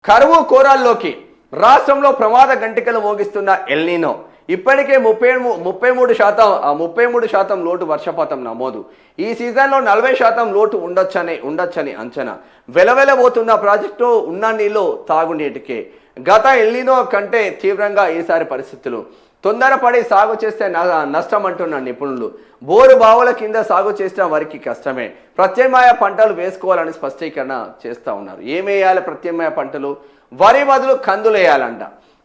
కరువు కోరాల్లోకి రాష్ట్రంలో ప్రమాద గంటికలు మోగిస్తున్న ఎల్నినో ఇప్పటికే 33% లోటు వర్షపాతం నమోదు. ఈ సీజన్లో 40% లోటు ఉండొచ్చని అంచనా. వెలవెలబోతున్న ప్రాజెక్టు ఉన్న నీళ్లు తాగునీటికే. గత ఎల్నినో కంటే తీవ్రంగా ఈసారి పరిస్థితులు. తొందరపడి సాగు చేస్తే నష్టం అంటున్న నిపుణులు. బోరు బావుల కింద సాగు చేసిన వారికి కష్టమే. ప్రత్యామ్నాయ పంటలు వేసుకోవాలని స్పష్టీకరణ చేస్తూ ఉన్నారు. ఏమేయాలి ప్రత్యామ్నాయ పంటలు? వరి బదులు కందులు వేయాలంట.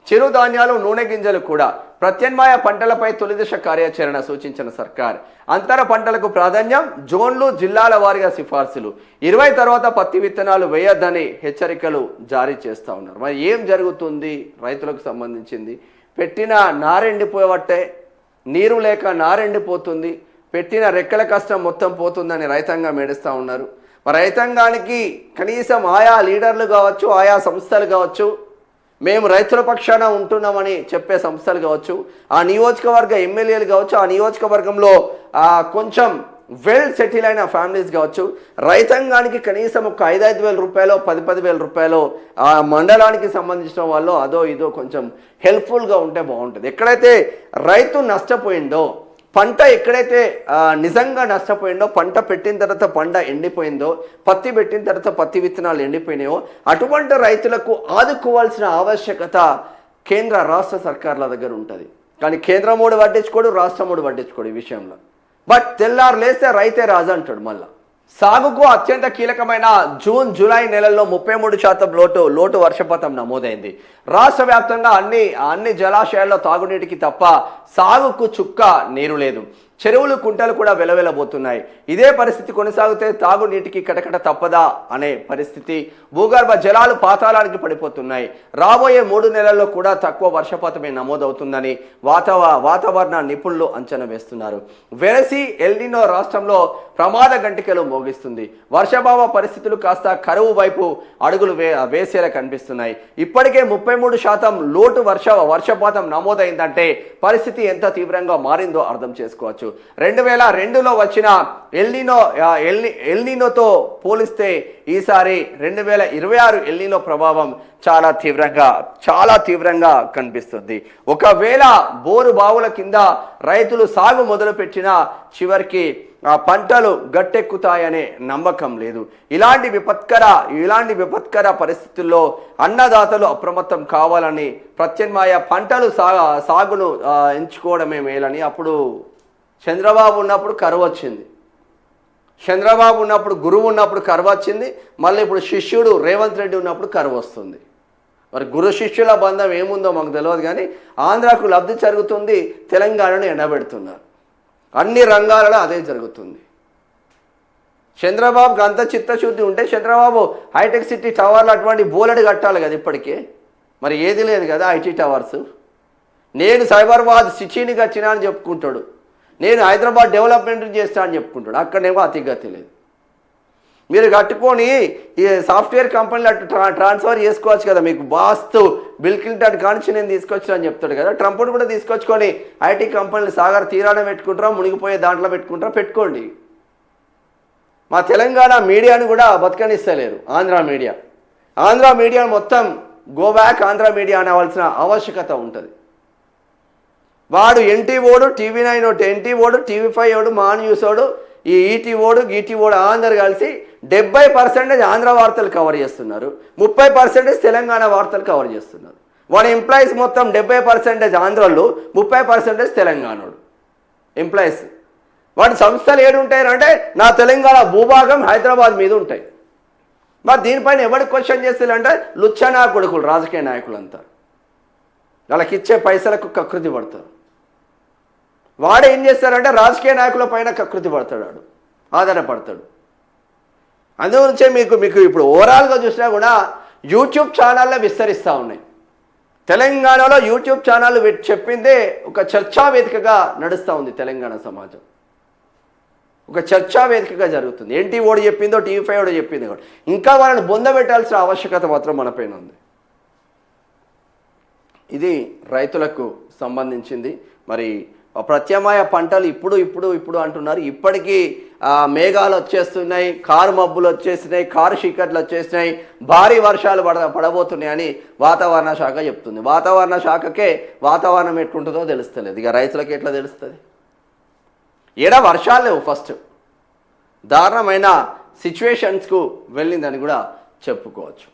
చిరుధాన్యాలు, నూనె గింజలు కూడా. ప్రత్యామ్నాయ పంటలపై తొలిదశ కార్యాచరణ సూచించిన సర్కార్. అంతర పంటలకు ప్రాధాన్యం, జోన్లు, జిల్లాల వారీగా సిఫార్సులు. 20 తర్వాత పత్తి విత్తనాలు వేయొద్దని హెచ్చరికలు జారీ చేస్తూ ఉన్నారు. మరి ఏం జరుగుతుంది రైతులకు సంబంధించింది? పెట్టిన నారెండిపోవట్టే, నీరు లేక నారెండిపోతుంది. పెట్టిన రెక్కల కష్టం మొత్తం పోతుందని రైతాంగం ఏడుస్తూ ఉన్నారు. మరి రైతాంగానికి కనీసం ఆయా లీడర్లు కావచ్చు, ఆయా సంస్థలు కావచ్చు, మేము రైతుల పక్షాన ఉంటున్నామని చెప్పే సంస్థలు కావచ్చు, ఆ నియోజకవర్గ ఎమ్మెల్యేలు కావచ్చు, ఆ నియోజకవర్గంలో కొంచెం వెల్ సెటిల్ అయిన ఫ్యామిలీస్ కావచ్చు, రైతాంగానికి కనీసం ఒక 5,000 రూపాయలు, 10,000 రూపాయలు ఆ మండలానికి సంబంధించిన వాళ్ళు అదో ఇదో కొంచెం హెల్ప్ఫుల్గా ఉంటే బాగుంటుంది. ఎక్కడైతే రైతు నష్టపోయిందో, పంట ఎక్కడైతే నిజంగా నష్టపోయిందో, పంట పెట్టిన తర్వాత పంట ఎండిపోయిందో, పత్తి పెట్టిన తర్వాత పత్తి విత్తనాలు ఎండిపోయినాయో, అటువంటి రైతులకు ఆదుకోవాల్సిన ఆవశ్యకత కేంద్ర రాష్ట్ర సర్కార్ల దగ్గర ఉంటుంది. కానీ కేంద్రమోడు పట్టించుకోడు, రాష్ట్రమోడు పట్టించుకోడు ఈ విషయంలో. బట్ తెల్లారు లేస్తే రైతే రాజు అంటాడు. మళ్ళా సాగుకు అత్యంత కీలకమైన జూన్, జూలై నెలల్లో 33% లోటు వర్షపాతం నమోదైంది. రాష్ట్ర వ్యాప్తంగా అన్ని జలాశయాల్లో తాగునీటికి తప్ప సాగుకు చుక్క నీరు లేదు. చెరువులు, కుంటలు కూడా వెలవెలబోతున్నాయి. ఇదే పరిస్థితి కొనసాగితే తాగునీటికి కటకట తప్పదా అనే పరిస్థితి. భూగర్భ జలాలు పాతాళానికి పడిపోతున్నాయి. రాబోయే 3 నెలల్లో కూడా తక్కువ వర్షపాతమే నమోదవుతుందని వాతావరణ నిపుణులు అంచనా వేస్తున్నారు. వెరసి ఎల్నినో రాష్ట్రంలో ప్రమాద గంటికలు మోగిస్తుంది. వర్షాభావ పరిస్థితులు కాస్త కరువు వైపు అడుగులు వేసేలా కనిపిస్తున్నాయి. ఇప్పటికే 33% లోటు వర్షపాతం నమోదైందంటే పరిస్థితి ఎంత తీవ్రంగా మారిందో అర్థం చేసుకోవచ్చు. 2002లో వచ్చిన ఎల్నినోతో పోలిస్తే ఈసారి 2026 ఎల్నినో ప్రభావం చాలా తీవ్రంగా కనిపిస్తుంది. ఒకవేళ బోరు బావుల కింద రైతులు సాగు మొదలుపెట్టినా చివరికి పంటలు గట్టెక్కుతాయనే నమ్మకం లేదు. ఇలాంటి విపత్కర పరిస్థితుల్లో అన్నదాతలు అప్రమత్తం కావాలని, ప్రత్యామ్నాయ పంటలు సాగును ఎంచుకోవడమే మేలని. అప్పుడు చంద్రబాబు ఉన్నప్పుడు కరువు వచ్చింది, చంద్రబాబు ఉన్నప్పుడు గురువు ఉన్నప్పుడు కరువు వచ్చింది, మళ్ళీ ఇప్పుడు శిష్యుడు రేవంత్ రెడ్డి ఉన్నప్పుడు కరువు వస్తుంది. మరి గురు శిష్యుల బంధం ఏముందో మాకు తెలియదు, కానీ ఆంధ్రాకు లబ్ధి జరుగుతుంది, తెలంగాణను ఎండబెడుతున్నారు. అన్ని రంగాలలో అదే జరుగుతుంది. చంద్రబాబుకి అంత చిత్తశుద్ధి ఉంటే చంద్రబాబు హైటెక్ సిటీ టవర్లు అటువంటి బోలెడు కట్టాలి కదా. ఇప్పటికే మరి ఏది లేదు కదా ఐటీ టవర్స్. నేను సైబరాబాద్ సిటీని కట్టినా అని చెప్పుకుంటాడు, నేను హైదరాబాద్ డెవలప్మెంట్ చేస్తా అని చెప్పుకుంటాడు. అక్కడనేమో అతిగతి లేదు. మీరు కట్టుకొని ఈ సాఫ్ట్వేర్ కంపెనీలు అటు ట్రాన్స్ఫర్ చేసుకోవచ్చు కదా. మీకు బాస్తు బిల్ క్లింటన్ కానించి నేను తీసుకొచ్చిన అని చెప్తాడు కదా. ట్రంప్ను కూడా తీసుకొచ్చుకొని ఐటీ కంపెనీలు సాగర్ తీరాన పెట్టుకుంటారా, మునిగిపోయే దాంట్లో పెట్టుకుంటారా, పెట్టుకోండి. మా తెలంగాణ మీడియాను కూడా బతకనిస్తలేరు. ఆంధ్ర మీడియా మొత్తం గో బ్యాక్ ఆంధ్ర మీడియా అనవలసిన ఆవశ్యకత ఉంటుంది. వాడు ఎన్టీ ఓడు, TV9 ఓడు, ఎన్టీ ఓడు, TV5 ఓడు, మా న్యూస్ ఓడు, ఈ ఈటీ ఓడు, గీటీ ఓడు అందరు కలిసి 70% ఆంధ్ర వార్తలు కవర్ చేస్తున్నారు, 30% తెలంగాణ వార్తలు కవర్ చేస్తున్నారు. వాడి ఎంప్లాయీస్ మొత్తం 70% ఆంధ్రలో, 30% తెలంగాణోడు ఎంప్లాయీస్. వాడి సంస్థలు ఏడు ఉంటాయంటే నా తెలంగాణ భూభాగం హైదరాబాద్ మీద ఉంటాయి. మరి దీనిపైన ఎవరికి క్వశ్చన్ చేస్తారంటే లుచ్చనా కొడుకులు, రాజకీయ నాయకులంతా వాళ్ళకి ఇచ్చే పైసలకు కకృతి పడతారు. వాడు ఏం చేస్తారంటే రాజకీయ నాయకుల పైన కకృతి పడతాడు, ఆధారపడతాడు. అందుగురించే మీకు ఇప్పుడు ఓవరాల్గా చూసినా కూడా యూట్యూబ్ ఛానళ్ళే విస్తరిస్తూ ఉన్నాయి. తెలంగాణలో యూట్యూబ్ ఛానల్ చెప్పిందే ఒక చర్చా వేదికగా నడుస్తూ ఉంది. తెలంగాణ సమాజం ఒక చర్చా వేదికగా జరుగుతుంది. ఎన్టీ ఓడి చెప్పిందో, TV5 ఓడి చెప్పిందో కూడా ఇంకా వాళ్ళని బొందబెట్టాల్సిన ఆవశ్యకత మాత్రం మన పైన ఉంది. ఇది రైతులకు సంబంధించింది. మరి ప్రత్యామ్నాయ పంటలు ఇప్పుడు అంటున్నారు. ఇప్పటికీ మేఘాలు వచ్చేస్తున్నాయి, కారు మబ్బులు వచ్చేసినాయి, కారు చీకట్లు వచ్చేసినాయి, భారీ వర్షాలు పడబోతున్నాయని వాతావరణ శాఖ చెప్తుంది. వాతావరణ శాఖకే వాతావరణం ఎట్లుంటుందో తెలుస్తలేదు, ఇక రైతులకి ఎట్లా తెలుస్తుంది? వర్షాలు లేవు. ఫస్ట్ దారుణమైన సిచ్యువేషన్స్కు వెళ్ళిందని కూడా చెప్పుకోవచ్చు.